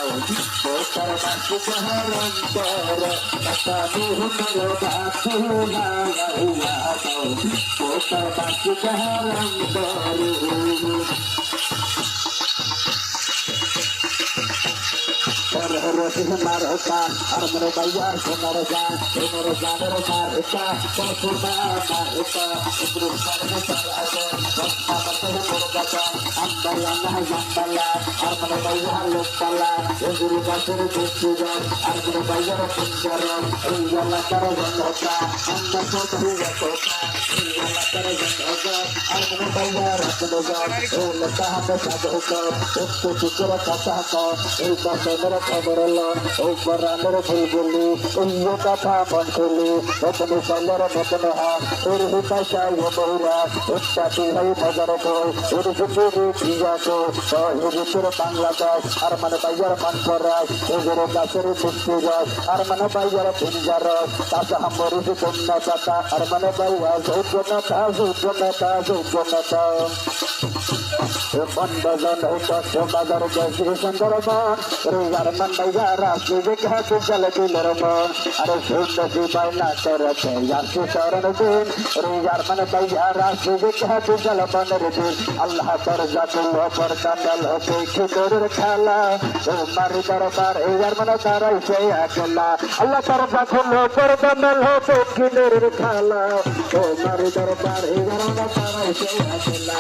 দাও তোর বাকি হারাম কর কানু হুনর বাকি লাগাইয়া দাও তোর বাকি হারাম কর মারকা আর মনে বাইয়ার সোনার গান সোনার গানের মারকা সোনা মারকা উপরে সামনে সারা রস্তা মতো পড়কা আম্বালা না জাম্বালা আর মনে বাইয়ার লোকপালা এগুলো গাছের দেখতে যায় আর মনে বাইয়ার সুন্দর এই এলাকার জনতা আমরা সব হইয়া কথা এই এলাকার জনতা আর মনে বাইয়ার আসলে যায় এই লেখা হাতে সাধক একটু টুকরো কথা কর এই কথা খবর ওই বরানের বুলবুলি এই কথা মন খুলি নতুন সালের নতুন হাত ওর হিতাশাই বহুরা উৎসাহী হই নজর কই ওর ভিতরে প্রিয়াকে হিরিপুর বাংলাদেশ আর মানে বাইয়ার মানসরাজ ওদের গাছের পুষ্টি রস আর মানে বাইয়ার পিঞ্জার তাতে হামরি কন্যা চাতা আর মানে বাইয়া যৌজনতা যৌজনতা যৌজনতা বন্ধজন বাজার গেছি সুন্দরবন রোজার মন বাইয়া রাস্তি দেখে জল দিলের মন আরে সুন্দর বাইনা করছে আসছে শরণ দিন রোজার মন বাইয়া রাস্তি দেখে জল বনের দিন আল্লাহ তোর জাতুল পর কাটাল হতে খিদরের খেলা মারি দরবার রোজার মন তারাই সে একলা আল্লাহ তোর জাতুল পর কাটাল হতে খিদরের খেলা মারি দরবার রোজার মন তারাই সে একলা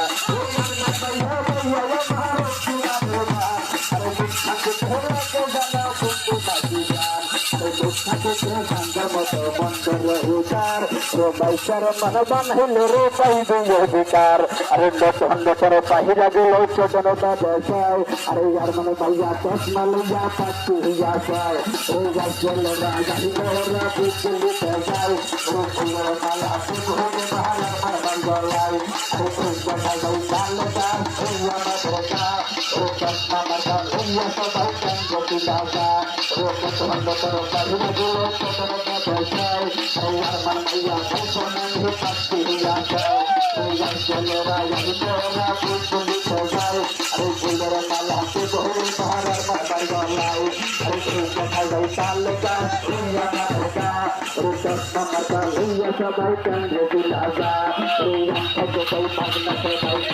মনবান হইলে রে পাইবে অধিকার আরে নতুন বাহিরা গেল জনতা দেশায় আরে যার মানে ভাইয়া চশমা লইয়া পাচ্ছি হইয়া যায় ওই গাছের রাজা হিন্দরা বুঝলি দেশায় ও ফুলের মালা ফুল হয়ে বাহার মারবান গলায় আরে ফুল গাই ডালটা হইয়া মাথা ও চশমা মাথা হইয়া সবাই কেন গতি দাওয়া ও নতুন বাহিরা গেল জনতা দেশায় আর মানে ভাইয়া চশমা লইয়া পাচ্ছি হইয়া যায় ওই গাছের রাজা হিন্দরা বুঝলি দেশায় আরে ফুলের মালা ফুল হয়ে বাহার মারবান গলায় আরে ফুল গাই ডালটা হইয়া মাথা ও চশমা মাথা হইয়া সবাই কেন গতি দাওয়া এই রাত থেকে পাগলা সবাই